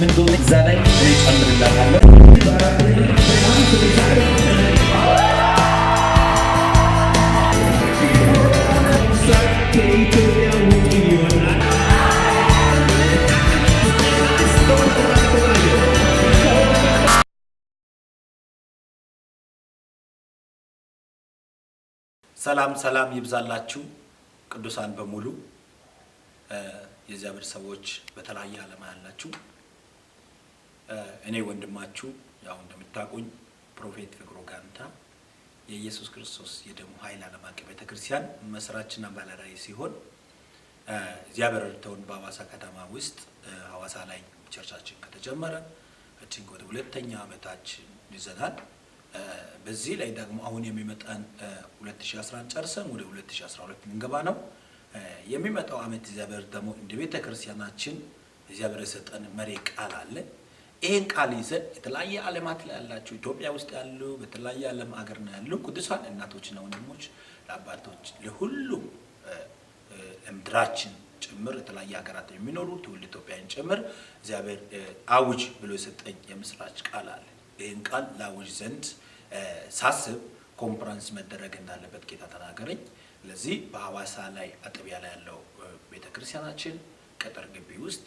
ምን እንደሆነ እዛ ላይ ጨምርላታለሁ። ሰላም ይብዛላችሁ ቅዱሳን በሙሉ የእግዚአብሔር ሰዎች በተለያየ ዓለም ያላችሁ እኔ ወንድማችሁ ያው እንደምታውቁኝ ፕሮፌት ፍቅሩ ጋንታ የኢየሱስ ክርስቶስ የደሙ ኃይል ዓለም አቀፍ ቤተክርስቲያን መስራችና ባለራዕይ ሲሆን እግዚአብሔር ረድቶን በሐዋሳ ከተማ ውስጥ ሐዋሳ ላይ ቸርቻችን ከተጀመረ እቺን ወደ ሁለተኛ ዓመታችን ይዘናል። በዚህ ላይ ደግሞ አሁን የሚመጣን 2011 ጨርሰን ወደ 2012 እንገባ ነው። የሚመጣው ዓመት እግዚአብሔር ደግሞ እንደ ቤተ ክርስቲያናችን እግዚአብሔር የሰጠን መሪ ቃል አለ። ይሄን ቃል ይዘን የተለያየ ዓለማት ላይ ያላችሁ ኢትዮጵያ ውስጥ ያሉ በተለያየ ዓለም ሀገር ነው ያሉ ቅዱሳን እናቶችና ወንድሞች ለአባቶች ለሁሉም ምድራችን ጭምር የተለያየ ሀገራት የሚኖሩ ትውልደ ኢትዮጵያን ጭምር እግዚአብሔር አውጅ ብሎ የሰጠኝ የምስራች ቃል አለ። ይሄን ቃል ላውጅ ዘንድ ሳስብ ኮንፈረንስ መደረግ እንዳለበት ጌታ ተናገረኝ። ለዚህ በሐዋሳ ላይ አጥቢያ ላይ ያለው ቤተክርስቲያናችን ቅጥር ግቢ ውስጥ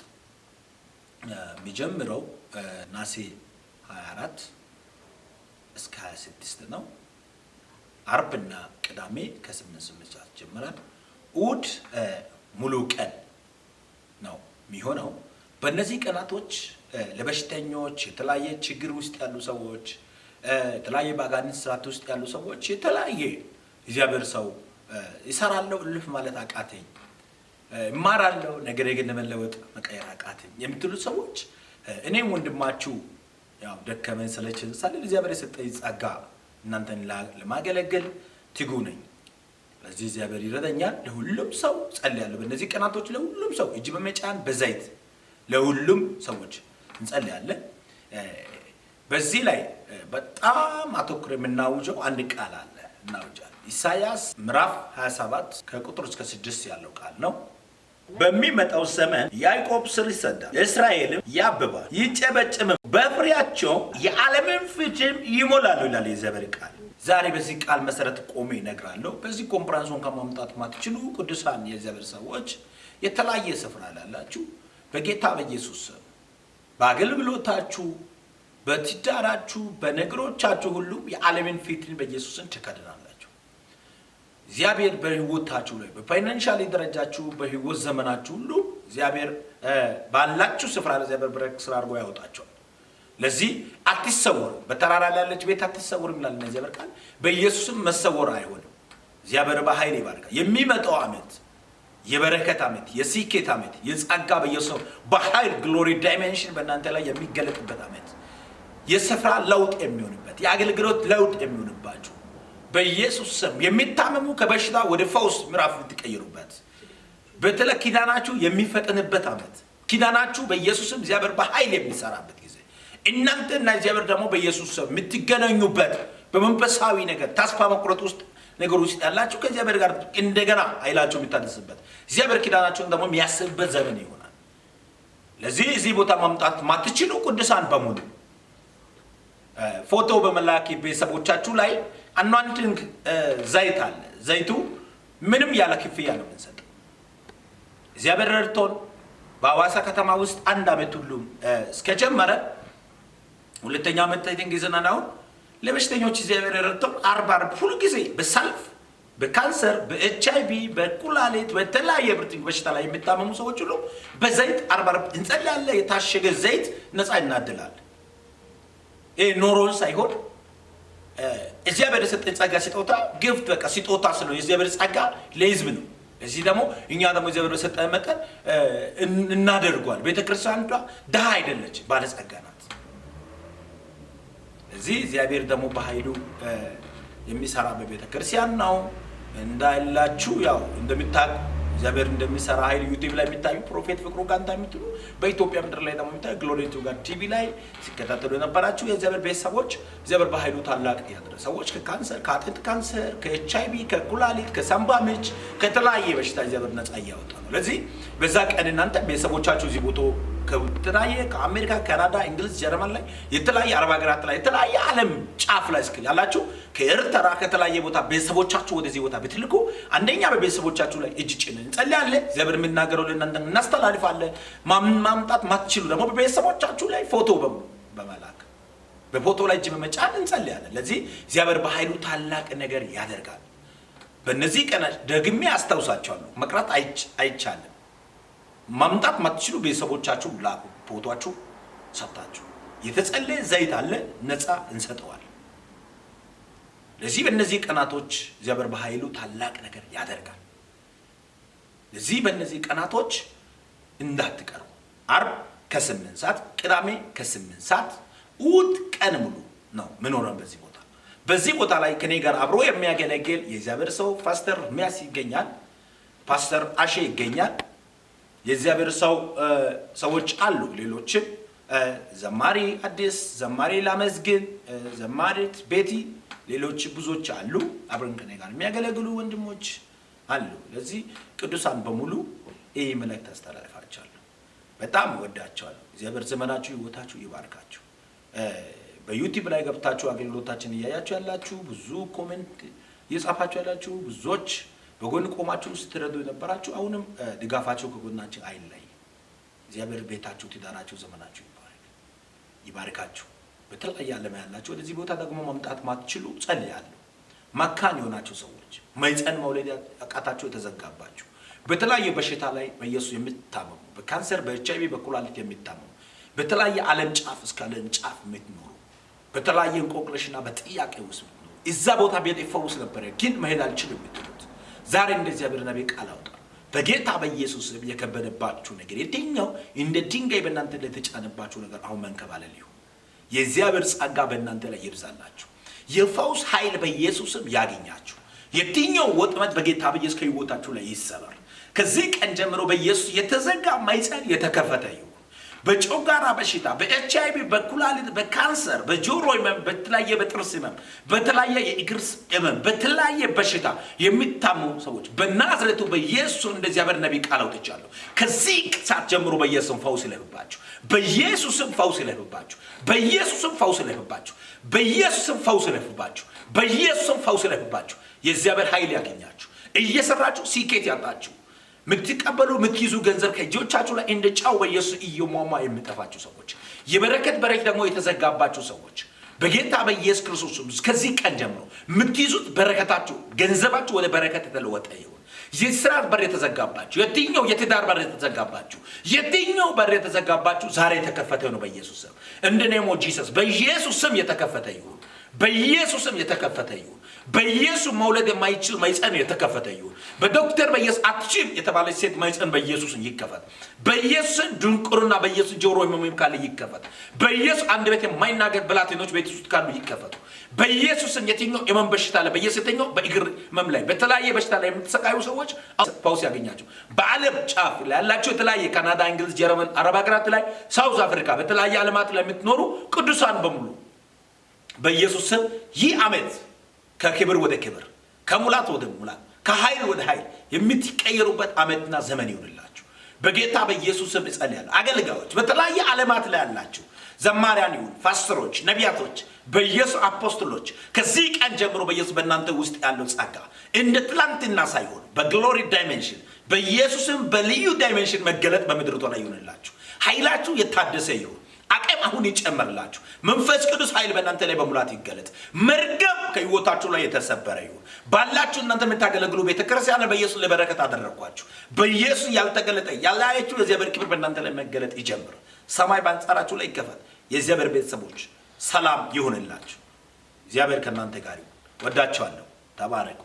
የሚጀምረው ናሴ 24 እስከ 26 ነው። አርብና ቅዳሜ ከ8 ሰዓት ጀምራል። እሑድ ሙሉ ቀን ነው የሚሆነው። በእነዚህ ቀናቶች ለበሽተኞች የተለያየ ችግር ውስጥ ያሉ ሰዎች የተለያየ ባጋንንት ስራት ውስጥ ያሉ ሰዎች የተለያየ እግዚአብሔር ሰው ይሰራለው እልፍ ማለት አቃተኝ እማራለው ነገር ግን ለመለወጥ መቀየር አቃተኝ የምትሉ ሰዎች እኔም ወንድማችሁ ያው ደከመን ሰለችን ሳለ እግዚአብሔር የሰጠኝ ጸጋ እናንተን ለማገለገል ትጉ ነኝ። ለዚህ እግዚአብሔር ይረዳኛል። ለሁሉም ሰው ጸልያለሁ። በእነዚህ ቀናቶች ለሁሉም ሰው እጅ በመጫን በዘይት ለሁሉም ሰዎች እንጸልያለን። በዚህ ላይ በጣም አተኩር የምናውጀው አንድ ቃል አለ እናውጃለን። ኢሳይያስ ምዕራፍ 27 ከቁጥር እስከ 6 ያለው ቃል ነው። በሚመጣው ዘመን ያዕቆብ ስር ይሰዳል፣ እስራኤልም ያብባል፣ ይጨበጭማል፣ በፍሬያቸው የዓለምን ፍቺም ይሞላሉ ይላል የእግዚአብሔር ቃል። ዛሬ በዚህ ቃል መሰረት ቆሜ እነግራለሁ። በዚህ ኮንፈረንሱን ከማምጣት ማትችሉ ቅዱሳን የእግዚአብሔር ሰዎች የተለያየ ስፍራ ላላችሁ በጌታ በኢየሱስ ስም በአገልግሎታችሁ በትዳራችሁ በነገሮቻችሁ ሁሉ የዓለምን ፊትን በኢየሱስን ትከድናላችሁ። እግዚአብሔር በህይወታችሁ ላይ በፋይናንሻል ደረጃችሁ በህይወት ዘመናችሁ ሁሉ እግዚአብሔር ባላችሁ ስፍራ እግዚአብሔር ብረክ ስራ አድርጎ ያወጣችኋል። ለዚህ አትሰወሩ። በተራራ ላይ ያለች ቤት አትሰወሩ ይላል እግዚአብሔር ቃል። በኢየሱስም መሰወር አይሆንም። እግዚአብሔር በኃይል ይባርካል። የሚመጣው ዓመት የበረከት ዓመት፣ የስኬት ዓመት፣ የጸጋ በኢየሱስ በኃይል ግሎሪ ዳይሜንሽን በእናንተ ላይ የሚገለጥበት ዓመት፣ የስፍራ ለውጥ የሚሆንበት፣ የአገልግሎት ለውጥ የሚሆንባችሁ በኢየሱስ ስም የሚታመሙ ከበሽታ ወደ ፈውስ ምዕራፍ የምትቀይሩበት በተለይ ኪዳናችሁ የሚፈጠንበት ዓመት፣ ኪዳናችሁ በኢየሱስ ስም እግዚአብሔር በኃይል የሚሰራበት ጊዜ፣ እናንተና እግዚአብሔር ደግሞ በኢየሱስ ስም የምትገናኙበት በመንፈሳዊ ነገር ተስፋ መቁረጥ ውስጥ ነገር ውስጥ ያላችሁ ከእግዚአብሔር ጋር እንደገና ኃይላችሁ የሚታደስበት እግዚአብሔር ኪዳናችሁን ደግሞ የሚያስብበት ዘመን ይሆናል። ለዚህ እዚህ ቦታ ማምጣት ማትችሉ ቅዱሳን በሙሉ ፎቶ በመላክ ቤተሰቦቻችሁ ላይ አኗንቲንግ ዘይት አለ። ዘይቱ ምንም ያለ ክፍያ ነው የምንሰጠው። እግዚአብሔር ረድቶን በሐዋሳ ከተማ ውስጥ አንድ ዓመት ሁሉ እስከጀመረ ሁለተኛ ዓመት ይዘና ነው ለበሽተኞች እግዚአብሔር ረድቶን 40 ሁሉ ጊዜ በሰልፍ በካንሰር በኤችአይቪ በኩላሊት በተለያየ በሽታ ላይ የሚታመሙ ሰዎች ሁሉ በዘይት 40 እንጸልያለን። የታሸገ ዘይት ነፃ እናድላለን። ይሄ ኖሮን ሳይሆን እግዚአብሔር የሰጠን ጸጋ ስጦታ ግፍት በቃ ስጦታ ስለሆነ የእግዚአብሔር ጸጋ ለሕዝብ ነው። እዚህ ደግሞ እኛ ደግሞ እግዚአብሔር የሰጠን መጠን እናደርጓል። ቤተክርስቲያኗ ድሃ አይደለች፣ ባለጸጋ ናት። እዚህ እግዚአብሔር ደግሞ በኃይሉ የሚሰራ በቤተክርስቲያን ነው እንዳላችሁ ያው እንደምታውቁ እግዚአብሔር እንደሚሰራ ኃይል ዩቲዩብ ላይ የሚታዩ ፕሮፌት ፍቅሩ ጋንታ የምትሉ በኢትዮጵያ ምድር ላይ ደግሞ የሚታዩ ግሎሪ ቱ ጋድ ቲቪ ላይ ሲከታተሉ የነበራችሁ የእግዚአብሔር ቤተሰቦች እግዚአብሔር በኃይሉ ታላቅ ያደረገ ሰዎች ከካንሰር ከአጥንት ካንሰር ከኤችአይቪ ከኩላሊት ከሳምባ ምች ከተለያየ በሽታ እግዚአብሔር ነፃ ያወጣ ነው። ለዚህ በዛ ቀን እናንተ ቤተሰቦቻችሁ እዚህ ቦታ ከተለያየ ከአሜሪካ፣ ካናዳ፣ እንግሊዝ፣ ጀርመን ላይ የተለያየ አረብ ሀገራት ላይ የተለያየ ዓለም ጫፍ ላይ እስከ ያላችሁ ከኤርትራ ከተለያየ ቦታ ቤተሰቦቻችሁ ወደዚህ ቦታ ብትልኩ አንደኛ በቤተሰቦቻችሁ ላይ እጅ ጭነን እንጸልያለን። እግዚአብሔር የሚናገረው ለእናንተ እናስተላልፋለን። ማምጣት ማትችሉ ደግሞ በቤተሰቦቻችሁ ላይ ፎቶ በመላክ በፎቶ ላይ እጅ በመጫን እንጸልያለን። ለዚህ እግዚአብሔር በኃይሉ ታላቅ ነገር ያደርጋል። በእነዚህ ቀናት ደግሜ አስታውሳችኋለሁ። መቅረት አይቻልም። ማምጣት ማትችሉ ቤተሰቦቻችሁ ላኩ። ፎቶአችሁ ሰጣችሁ የተጸለየ ዘይት አለ ነፃ እንሰጠዋለን። ለዚህ በእነዚህ ቀናቶች እግዚአብሔር በኃይሉ ታላቅ ነገር ያደርጋል። ለዚህ በእነዚህ ቀናቶች እንዳትቀሩ። ዓርብ ከ8 ሰዓት፣ ቅዳሜ ከ8 ሰዓት፣ እሑድ ቀን ሙሉ ነው ምኖረን በዚህ ቦታ ላይ ከኔ ጋር አብሮ የሚያገለግል የእግዚአብሔር ሰው ፓስተር ሚያስ ይገኛል። ፓስተር አሼ ይገኛል። የእግዚአብሔር ሰው ሰዎች አሉ። ሌሎችም ዘማሪ አዲስ፣ ዘማሪ ላመስግን፣ ዘማሪት ቤቲ፣ ሌሎች ብዙዎች አሉ። አብረን ከኔ ጋር የሚያገለግሉ ወንድሞች አሉ። ለዚህ ቅዱሳን በሙሉ ይህ መልእክት አስተላልፋቸዋለሁ። በጣም ወዳቸዋለሁ። እግዚአብሔር ዘመናችሁ ህይወታችሁ ይባርካችሁ። በዩቲዩብ ላይ ገብታችሁ አገልግሎታችን እያያችሁ ያላችሁ ብዙ ኮሜንት እየጻፋችሁ ያላችሁ ብዙዎች በጎን ቆማችሁ ስትረዱ የነበራችሁ አሁንም ድጋፋችሁ ከጎናችን አይለይ። እግዚአብሔር ቤታችሁ፣ ትዳራችሁ፣ ዘመናችሁ ይባርካችሁ። በተለያየ ዓለም ያላችሁ ወደዚህ ቦታ ደግሞ መምጣት ማትችሉ ጸልያለሁ። መካን የሆናችሁ ሰዎች፣ ማህፀን መውለድ ያቃታችሁ፣ የተዘጋባችሁ፣ በተለያየ በሽታ ላይ በኢየሱስ የምትታመሙ፣ በካንሰር፣ በኤችአይቪ፣ በኩላሊት የምትታመሙ፣ በተለያየ ዓለም ጫፍ እስከ ዓለም ጫፍ የምትኖሩ፣ በተለያየ እንቆቅልሽና በጥያቄ ውስጥ እዛ ቦታ ቤት ይፈውስ ነበር ግን መሄድ አልችልም የምትሉት ዛሬ እንደ እግዚአብሔር ነብይ ቃል አውጣ። በጌታ በኢየሱስ የከበደባችሁ ነገር የትኛው እንደ ድንጋይ በእናንተ ላይ የተጫነባችሁ ነገር አሁን መንከባለል ይሁን። የእግዚአብሔር ጸጋ በእናንተ ላይ ይብዛላችሁ። የፈውስ ኃይል በኢየሱስም ያገኛችሁ። የትኛው ወጥመድ በጌታ በኢየሱስ ከህይወታችሁ ላይ ይሰበር። ከዚህ ቀን ጀምሮ በኢየሱስ የተዘጋ ማህፀን የተከፈተ ይሁን። በጮጋራ በሽታ፣ በኤችአይቪ፣ በኩላሊት፣ በካንሰር፣ በጆሮ ህመም፣ በተለያየ በጥርስ ህመም፣ በተለያየ የእግር ህመም፣ በተለያየ በሽታ የሚታመሙ ሰዎች በናዝሬቱ በኢየሱስ እንደ እግዚአብሔር ነብይ ቃል አውጥቻለሁ። ከዚህ ሰዓት ጀምሮ በኢየሱስም ፈውስ ይለፍባችሁ። በኢየሱስም ፈውስ ይለፍባችሁ። በኢየሱስም ፈውስ ይለፍባችሁ። በኢየሱስም ፈውስ ይለፍባችሁ። በኢየሱስም ፈውስ ይለፍባችሁ። የእግዚአብሔር ኃይል ያገኛችሁ። እየሰራችሁ ሲኬት ያጣችሁ ምትቀበሉ ምትይዙ ገንዘብ ከእጆቻችሁ ላይ እንደ ጫው በኢየሱስ እየሟሟ የሚጠፋችሁ ሰዎች፣ የበረከት በረከት ደግሞ የተዘጋባችሁ ሰዎች በጌታ በኢየሱስ ክርስቶስ ከዚህ ቀን ጀምሮ ምትይዙት በረከታችሁ፣ ገንዘባችሁ ወደ በረከት የተለወጠ ይሁን። የሥራት በር የተዘጋባችሁ፣ የትኛው የትዳር በር የተዘጋባችሁ፣ የትኛው በር የተዘጋባችሁ ዛሬ የተከፈተ ነው በኢየሱስ ስም። እንደ ኔም ኦፍ ጂሰስ በኢየሱስ ስም የተከፈተ ይሁን። በኢየሱስ ስም የተከፈተ ይሁን። በኢየሱስ መውለድ የማይችል ማህፀን የተከፈተ ይሁን። በዶክተር በኢየሱስ አትችል የተባለች ሴት ማህፀን በኢየሱስ ይከፈት። በኢየሱስ ድንቁርና በኢየሱስ ጆሮ ህመም ካለ ይከፈት። በኢየሱስ አንድ ቤት የማይናገር ብላቴኖች ቤት ውስጥ ካሉ ይከፈቱ። በኢየሱስ የትኛው የመን በሽታ ላይ በኢየሱስ የትኛው በእግር ህመም ላይ በተለያየ በሽታ ላይ የምትሰቃዩ ሰዎች ፈውስ ያገኛችሁ። በዓለም ጫፍ ላይ ያላችሁ የተለያየ ካናዳ፣ እንግሊዝ፣ ጀርመን፣ አረብ ሀገራት ላይ ሳውዝ አፍሪካ በተለያየ ዓለማት ላይ የምትኖሩ ቅዱሳን በሙሉ በኢየሱስ ስም ይህ ዓመት ከክብር ወደ ክብር፣ ከሙላት ወደ ሙላት፣ ከኃይል ወደ ኃይል የምትቀየሩበት ዓመትና ዘመን ይሁንላችሁ። በጌታ በኢየሱስ ስም እጸልያለሁ። አገልጋዮች በተለያየ ዓለማት ላይ ያላችሁ ዘማሪያን ይሁን፣ ፓስተሮች፣ ነቢያቶች፣ በኢየሱስ አፖስቶሎች ከዚህ ቀን ጀምሮ በኢየሱስ በእናንተ ውስጥ ያለው ጸጋ እንደ ትላንትና ሳይሆን በግሎሪ ዳይሜንሽን በኢየሱስም በልዩ ዳይሜንሽን መገለጥ በምድርቷ ላይ ይሁንላችሁ። ኃይላችሁ የታደሰ ይሁን። አቅም አሁን ይጨመርላችሁ። መንፈስ ቅዱስ ኃይል በእናንተ ላይ በሙላት ይገለጥ። መርገም ከህይወታችሁ ላይ የተሰበረ ይሁን። ባላችሁ እናንተ የምታገለግሉ ቤተክርስቲያን በኢየሱስ ለበረከት አደረኳችሁ። በኢየሱስ ያልተገለጠ ያላያችሁ የእግዚአብሔር ክብር በእናንተ ላይ መገለጥ ይጀምር። ሰማይ በአንጻራችሁ ላይ ይከፈት። የእግዚአብሔር ቤተሰቦች ሰላም ይሁንላችሁ። እግዚአብሔር ከእናንተ ጋር ይሁን። ወዳችኋለሁ። ተባረኩ።